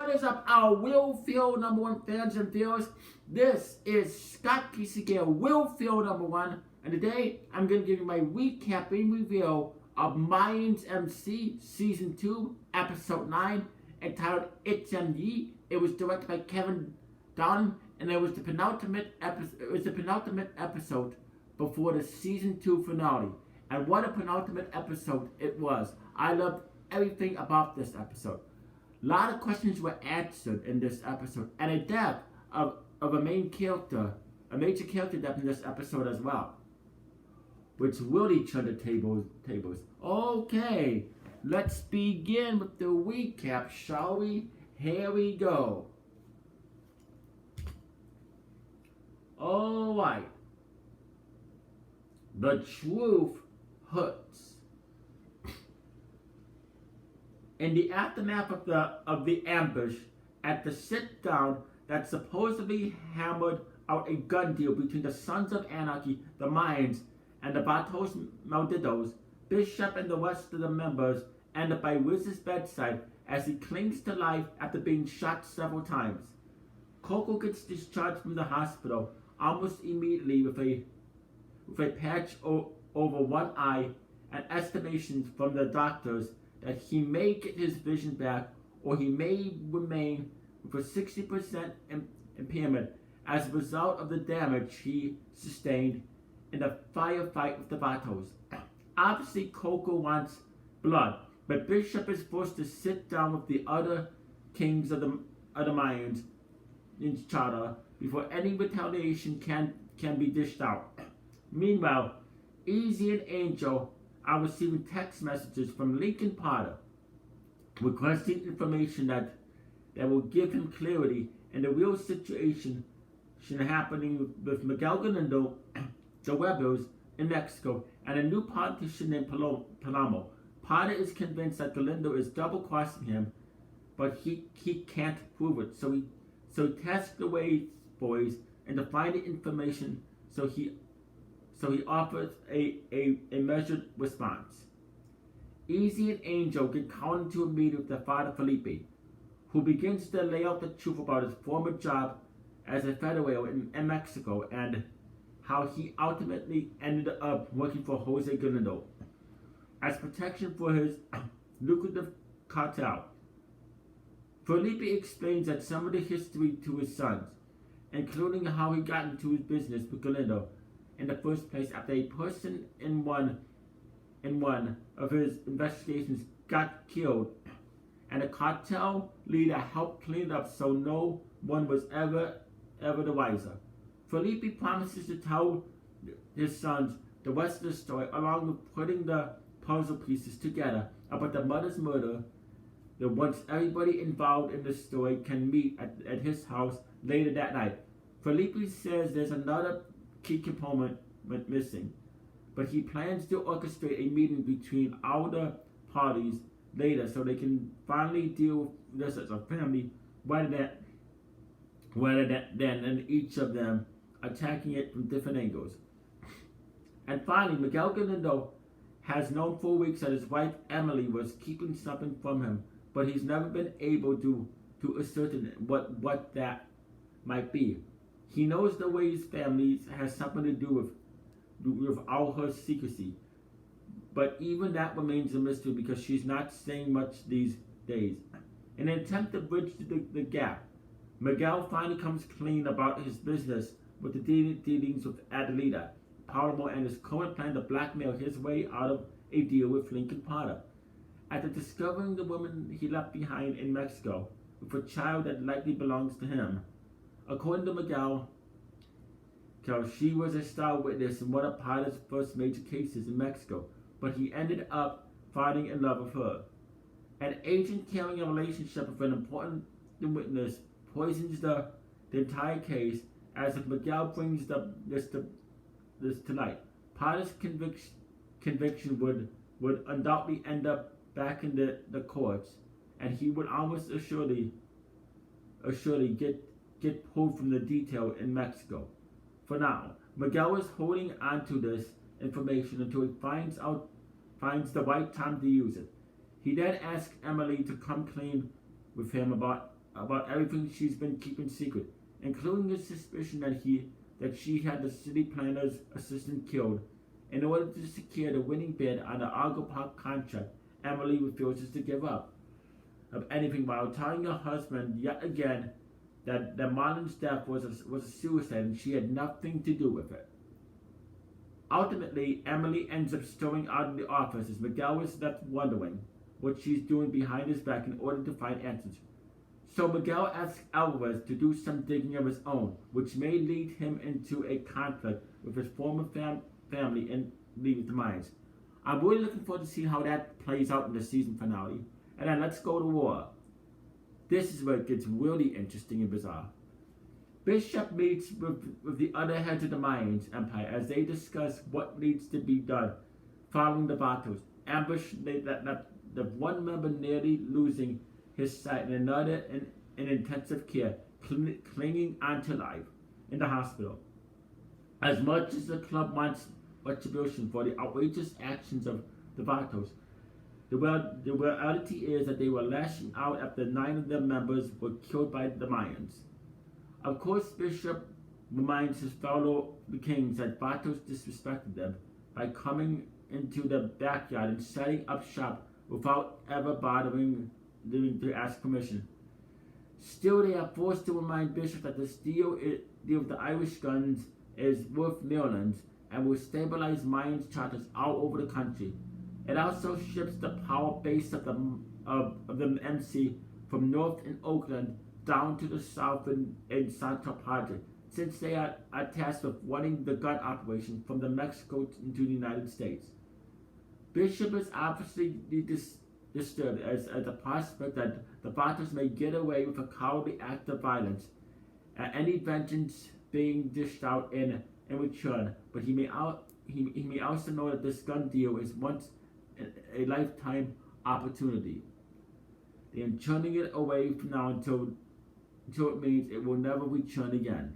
What is up, our Will Feel #1 fans and viewers? This is Scott Kisegale, Will Feel #1, and today I'm going to give you my recapping review of Mayans M.C. Season 2, Episode 9, entitled Itzam-Ye. It was directed by Kevin Dunn, and it was the penultimate episode before the Season 2 finale. And what a penultimate episode it was. I loved everything about this episode. A lot of questions were answered in this episode, and a death of a major character death in this episode as well, which really turned the tables. Okay, let's begin with the recap, shall we? Here we go. Alright. The truth hurts. In the aftermath of the ambush at the sit-down that supposedly hammered out a gun deal between the Sons of Anarchy, the Mayans, and the Vatos Malditos, Bishop and the rest of the members end up by Wiz's bedside as he clings to life after being shot several times. Coco gets discharged from the hospital almost immediately with a patch over one eye and estimations from the doctors that he may get his vision back or he may remain with a 60% impairment as a result of the damage he sustained in the firefight with the Vatos. Obviously, Coco wants blood, but Bishop is forced to sit down with the other kings of the Mayans in charter before any retaliation can be dished out. Meanwhile, Easy and Angel are receiving text messages from Lincoln Potter requesting information that will give him clarity in the real situation happening with Miguel Galindo, the rebels in Mexico, and a new politician named Palamo. Potter is convinced that Galindo is double-crossing him, but he can't prove it. So he tasks the Wade boys into finding information. So he offers a measured response. Easy and Angel get called into a meeting with their father Felipe, who begins to lay out the truth about his former job as a federal in Mexico and how he ultimately ended up working for Jose Galindo as protection for his lucrative cartel. Felipe explains that some of the history to his sons, including how he got into his business with Galindo in the first place after a person in one of his investigations got killed, and the cartel leader helped clean it up so no one was ever the wiser. Felipe promises to tell his sons the rest of the story along with putting the puzzle pieces together about the mother's murder. That once everybody involved in the story can meet at his house later that night. Felipe says there's another key component missing, but he plans to orchestrate a meeting between all the parties later so they can finally deal with this as a family rather than each of them attacking it from different angles. And finally, Miguel Galindo has known for weeks that his wife Emily was keeping something from him, but he's never been able to ascertain what that might be. He knows the way his family has something to do with all her secrecy, but even that remains a mystery because she's not saying much these days. In an attempt to bridge the gap, Miguel finally comes clean about his business with the dealings with Adelita, Palamo, and his current plan to blackmail his way out of a deal with Lincoln Potter. After discovering the woman he left behind in Mexico with a child that likely belongs to him, according to Miguel, she was a star witness in one of Potter's first major cases in Mexico, but he ended up falling in love with her. An agent carrying a relationship with an important witness poisons the entire case as if Miguel brings this to light. Potter's conviction would undoubtedly end up back in the courts, and he would almost assuredly get pulled from the detail in Mexico. For now, Miguel is holding on to this information until he finds the right time to use it. He then asks Emily to come clean with him about about everything she's been keeping secret, including the suspicion that she had the city planner's assistant killed. In order to secure the winning bid on the Argo Park contract, Emily refuses to give up of anything while telling her husband yet again that Marlon's death was a suicide and she had nothing to do with it. Ultimately, Emily ends up storming out of the office as Miguel is left wondering what she's doing behind his back in order to find answers. So Miguel asks Alvarez to do some digging of his own, which may lead him into a conflict with his former family and leave the Mayans. I'm really looking forward to see how that plays out in the season finale. And then let's go to war. This is where it gets really interesting and bizarre. Bishop meets with the other heads of the Mayans Empire as they discuss what needs to be done following the battles. Ambush that the one member nearly losing his sight and another in intensive care, clinging onto life in the hospital. As much as the club wants retribution for the outrageous actions of the Vatos, the reality is that they were lashing out after 9 of their members were killed by the Mayans. Of course, Bishop reminds his fellow kings that Vatos disrespected them by coming into their backyard and setting up shop without ever bothering to ask permission. Still, they are forced to remind Bishop that the deal with the Irish guns is worth millions and will stabilize Mayans charters all over the country. It also shifts the power base of the MC from north in Oakland down to the south in Santa Padre, since they are tasked with running the gun operation from the Mexico into the United States. Bishop is obviously disturbed as the prospect that the Vatos may get away with a cowardly act of violence, any vengeance being dished out in return. But he may also know that this gun deal is once a lifetime opportunity. They are turning it away from now until it means it will never return again.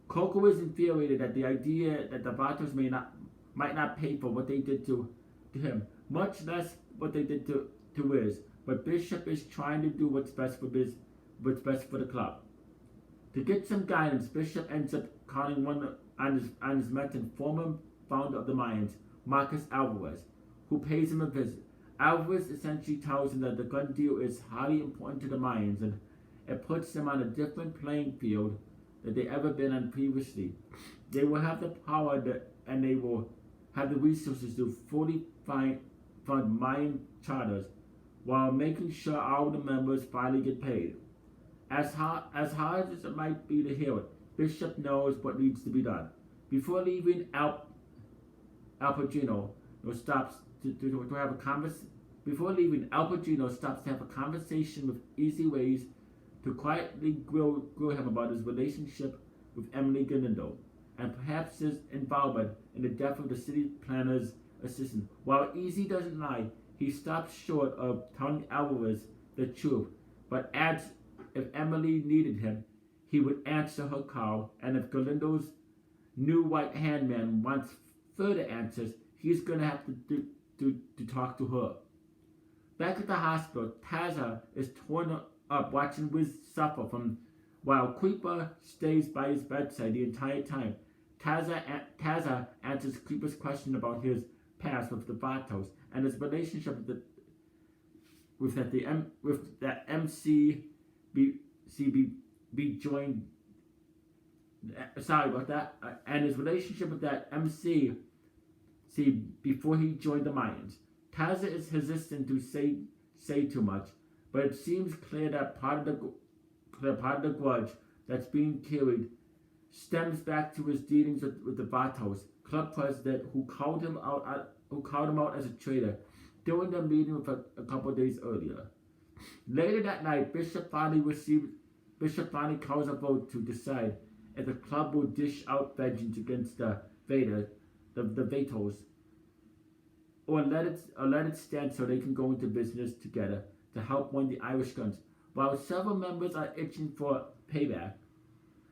Coco is infuriated at the idea that the Vatos might not pay for what they did to him, much less what they did to Wiz. But Bishop is trying to do what's best for the club. To get some guidance, Bishop ends up calling one on his mentor, former founder of the Mayans, Marcus Alvarez, who pays him a visit. Alvarez essentially tells him that the gun deal is highly important to the Mayans and it puts them on a different playing field that they ever been on previously. They will have the power and they will have the resources to fully fund Mayan charters while making sure all the members finally get paid. As hard as it might be to hear it, Bishop knows what needs to be done. Before leaving, Al Pacino stops to have a conversation. Before leaving, Al Pacino stops to have a conversation with Easy Ways to quietly grill him about his relationship with Emily Galindo and perhaps his involvement in the death of the city planner's assistant. While Easy doesn't lie, he stops short of telling Alvarez the truth, but adds if Emily needed him, he would answer her call, and if Galindo's new white hand man wants further answers, he's going to have to talk to her. Back at the hospital, Pazza is torn up watching Wiz suffer while Creeper stays by his bedside the entire time. Pazza answers Creeper's question about his past with the Vatos and his relationship with that MC be joined. Sorry about that. And his relationship with that MC before he joined the Mayans. Pazza is hesitant to say too much, but it seems clear that part of the grudge that's being carried stems back to his dealings with the Vatos, club president who called him out as a traitor during their meeting a couple of days earlier. Later that night, Bishop finally calls a vote to decide if the club will dish out vengeance against the Vatos, or let it stand so they can go into business together to help win the Irish guns. While several members are itching for payback,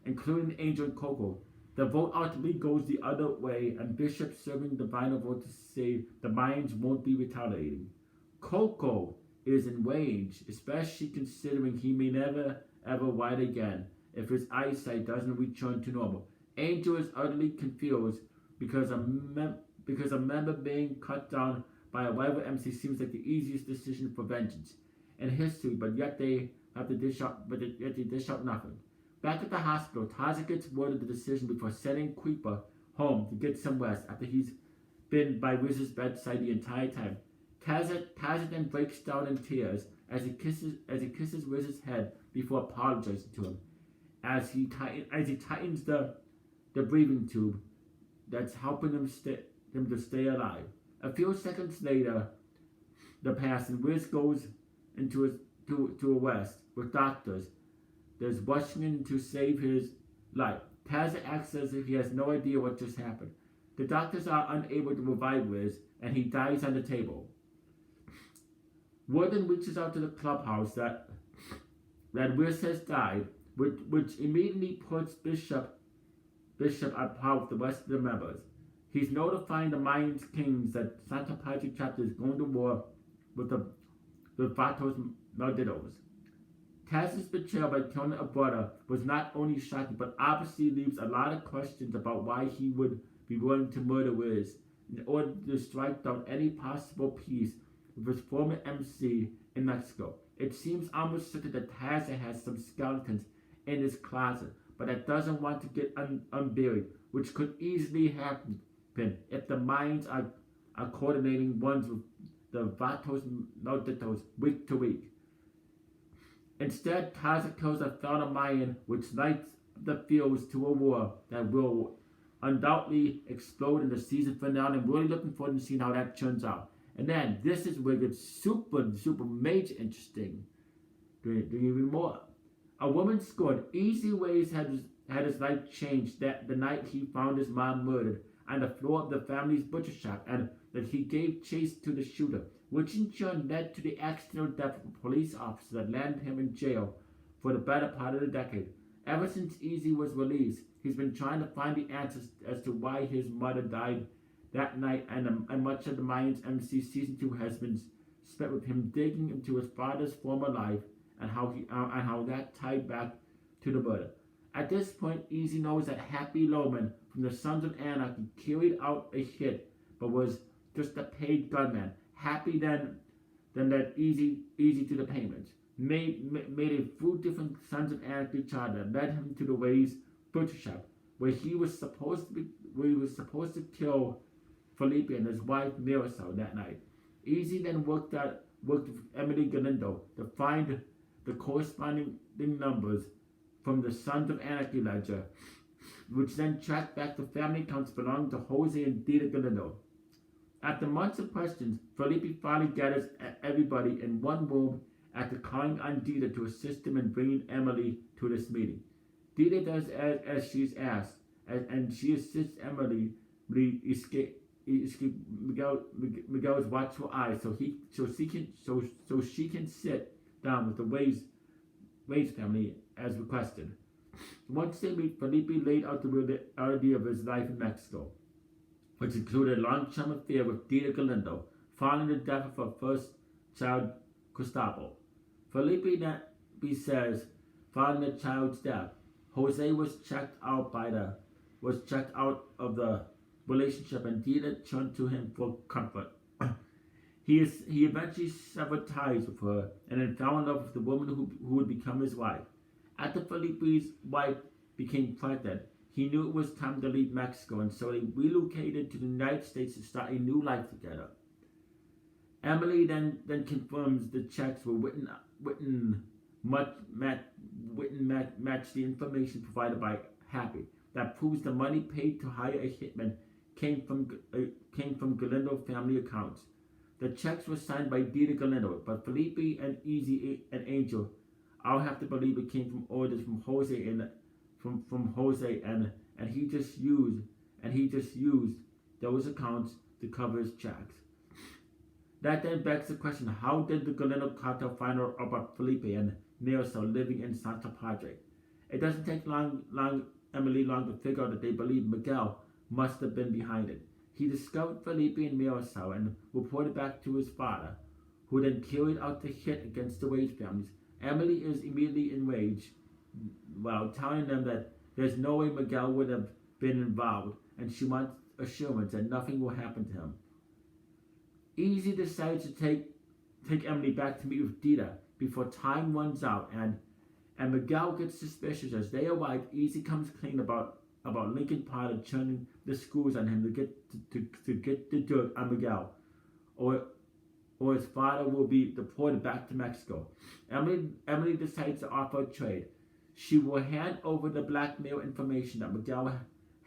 including Angel and Coco, the vote ultimately goes the other way, and Bishop serving the final vote to say the Mayans won't be retaliating. Coco is enraged, especially considering he may never ever write again if his eyesight doesn't return to normal. Angel is utterly confused because a member being cut down by a rival MC seems like the easiest decision for vengeance in history, but yet they have to dish out, yet they dish out nothing. Back at the hospital, Taza gets word of the decision before sending Creeper home to get some rest after he's been by Riz's bedside the entire time. Taza then breaks down in tears as he kisses Riz's head before apologizing to him. As he tightens the breathing tube that's helping him to stay alive. A few seconds later, the pass and Riz goes into to a rest with doctors. There's rushing in to save his life. Taza acts as if he has no idea what just happened. The doctors are unable to revive Riz, and he dies on the table. Word then reaches out to the clubhouse that Riz has died, which immediately puts Bishop on par with the rest of the members. He's notifying the Mayans kings that Santa Pazza Chapter is going to war with the Vatos Malditos. Taz's betrayal by killing a brother was not only shocking, but obviously leaves a lot of questions about why he would be willing to murder Riz in order to strike down any possible peace with his former MC in Mexico. It seems almost certain that Taza has some skeletons in his closet, but that doesn't want to get unburied, which could easily happen if the Mayans are coordinating ones with the Vatos Malditos week to week. Instead, Taza kills a fellow Mayan, which lights the fuse to a war that will undoubtedly explode in the season finale. I'm really looking forward to seeing how that turns out. And then, this is where it gets super major interesting. Doing even more. A woman scored. Easy Ways had his life changed that the night he found his mom murdered on the floor of the family's butcher shop, and that he gave chase to the shooter, which in turn led to the accidental death of a police officer that landed him in jail for the better part of the decade. Ever since Easy was released, he's been trying to find the answers as to why his mother died that night, and much of the Mayans M.C. Season 2 has been spent with him digging into his father's former life and how that tied back to the murder. At this point, Easy knows that Happy Lowman from the Sons of Anarchy carried out a hit, but was just a paid gunman. Happy then led Easy to the payments. Made a few different Sons of Anarchy charter that led him to the Ways butcher shop, where he was supposed to kill Felipe and his wife Marisol that night. Easy then worked with Emily Galindo to find the corresponding numbers from the Sons of Anarchy ledger, which then tracked back the family accounts belonging to Jose and Dita Galindo. After months of questions, Felipe finally gathers everybody in one room after calling on Dita to assist him in bringing Emily to this meeting. Dita does as she's asked, and she assists Emily escape Miguel's watchful eyes so she can sit down with the Ways family as requested. Once they meet, Felipe laid out the reality of his life in Mexico, which included a long-term affair with Dita Galindo, following the death of her first child, Gustavo. Felipe says, following the child's death, Jose was checked out of the relationship, and Dita turned to him for comfort. He eventually severed ties with her and then fell in love with the woman who would become his wife. After Felipe's wife became pregnant, he knew it was time to leave Mexico, and so they relocated to the United States to start a new life together. Emily then confirms the checks were written match the information provided by Happy that proves the money paid to hire a hitman came from Galindo family accounts. The checks were signed by Dita Galindo, but Felipe and Easy and Angel all have to believe it came from orders from Jose and he just used those accounts to cover his checks. That then begs the question: how did the Galindo cartel find out about Felipe and Marisol living in Santa Padre? It doesn't take Emily long to figure out that they believe Miguel must have been behind it. He discovered Felipe and Marisol and reported back to his father, who then carried out the hit against the Wade families. Emily is immediately enraged while telling them that there's no way Miguel would have been involved, and she wants assurance that nothing will happen to him. Easy decides to take Emily back to meet with Dita before time runs out, and Miguel gets suspicious. As they arrive, Easy comes clean about Lincoln Potter turning the screws on him to get the dirt on Miguel, or his father will be deported back to Mexico. Emily decides to offer a trade. She will hand over the blackmail information that Miguel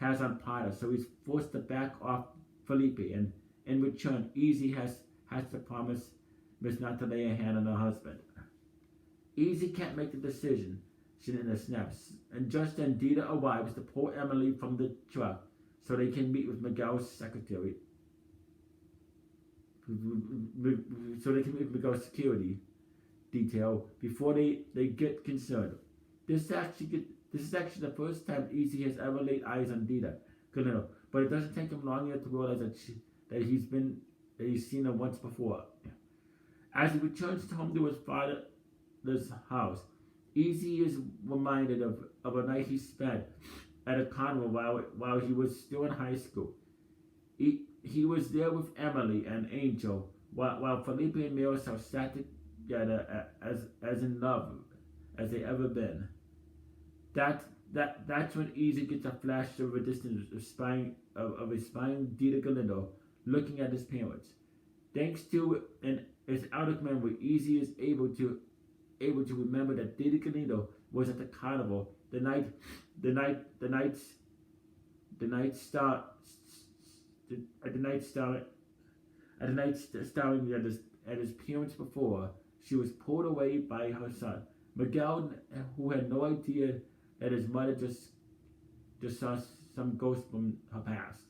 has on Potter, so he's forced to back off Felipe, and in return, Easy has to promise Miss not to lay a hand on her husband. Easy can't make the decision. She snaps, and just then Dita arrives to pull Emily from the truck so they can meet with Miguel's secretary. So they can meet with Miguel's security detail before they get concerned. This is actually the first time Easy has ever laid eyes on Dita Galindo, but it doesn't take him long yet to realize that he's seen her once before. As he returns home to his father's house, Easy is reminded of a night he spent at a carnival while he was still in high school. He was there with Emily and Angel while Felipe and Mirosel sat together as in love as they ever been. That's when Easy gets a flash over the distance of a spying Dita Galindo looking at his parents. Thanks to his out memory, Easy is able to remember that Dita Galindo was at the carnival the night starring at his parents before she was pulled away by her son. Miguel, who had no idea that his mother just saw some ghost from her past.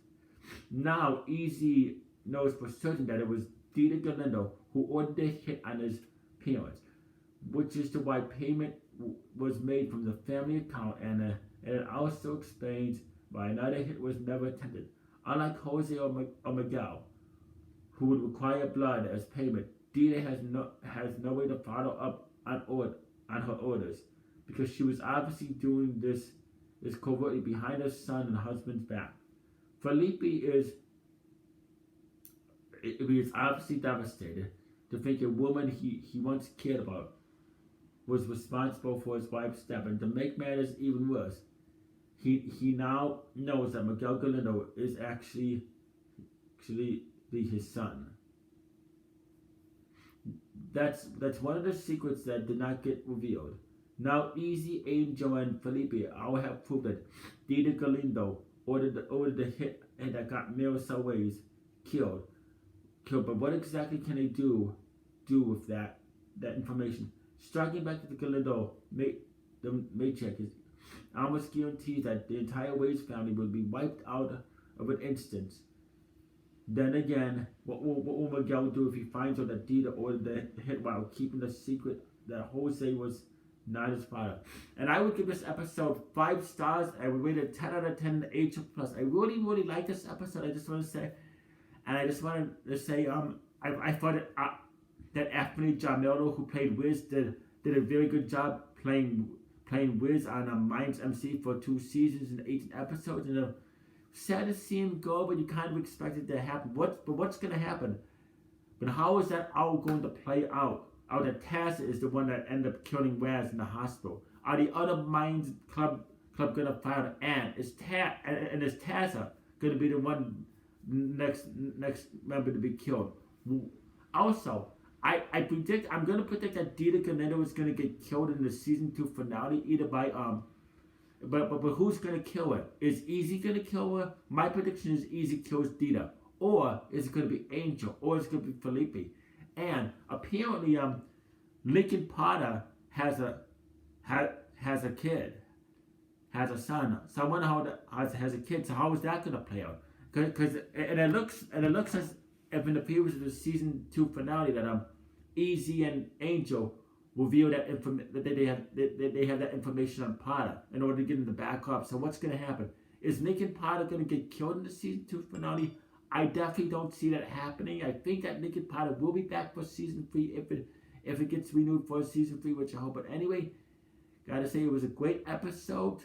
Now Easy knows for certain that it was Dita Galindo who ordered the hit on his parents, which is to why payment was made from the family account, and it also explains why another hit was never attempted. Unlike Jose or Miguel, who would require blood as payment, Dita has no way to follow up on her orders, because she was obviously doing this covertly behind her son and husband's back. Felipe is obviously devastated to think a woman he once cared about was responsible for his wife's death, and to make matters even worse, he now knows that Miguel Galindo is actually his son. That's one of the secrets that did not get revealed. Now Easy, Angel, and Felipe all have proof that Dita Galindo ordered the hit and that got Mirosel Reyes killed. But what exactly can they do with that information? Striking back to the Galindo matriarch is almost guarantees that the entire Reyes family will be wiped out of an instant. Then again, what will Miguel do if he finds out that Dita ordered the hit while keeping the secret that Jose was not his father? And I would give this episode 5 stars. I would rate it 10 out of 10 H+. I really, really like this episode. I just want to say, I thought that Anthony Gianello, who played Wiz, did a very good job playing Wiz on Mayans M.C. for 2 seasons and 18 episodes. And sad to see him go, but you kind of expected it to happen. What's going to happen? But how is that all going to play out? That Tazza is the one that ended up killing Raz in the hospital. Are the other Mayans club going to fire Anne? Is Tazza going to be the one next member to be killed? Also, I'm going to predict that Dita Galindo is going to get killed in the season 2 finale, either by but who's going to kill her? Is Easy going to kill her? My prediction is Easy kills Dita, or is it going to be Angel, or is it going to be Felipe? And apparently, Lincoln Potter has a kid, has a son. So I wonder how that has a kid. So how is that going to play out? Because it looks as if in the previous of the season 2 finale that Easy and Angel reveal that they have that information on Potter in order to get him to back up. So what's going to happen? Is Lincoln Potter going to get killed in the season 2 finale? I definitely don't see that happening. I think that Naked Potter will be back for season 3 if it gets renewed for season 3, which I hope. But anyway, gotta say it was a great episode.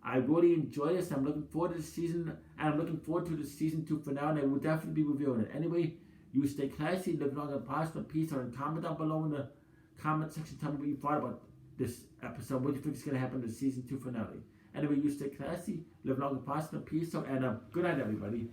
I really enjoyed this. I'm looking forward to the season, and I'm looking forward to the season 2 finale. And I will definitely be reviewing it. Anyway, you stay classy, live long and prosper, peace, and comment down below in the comment section. Tell me what you thought about this episode. What do you think is going to happen in the season 2 finale? Anyway, you stay classy, live long and prosper, peace, and good night, everybody.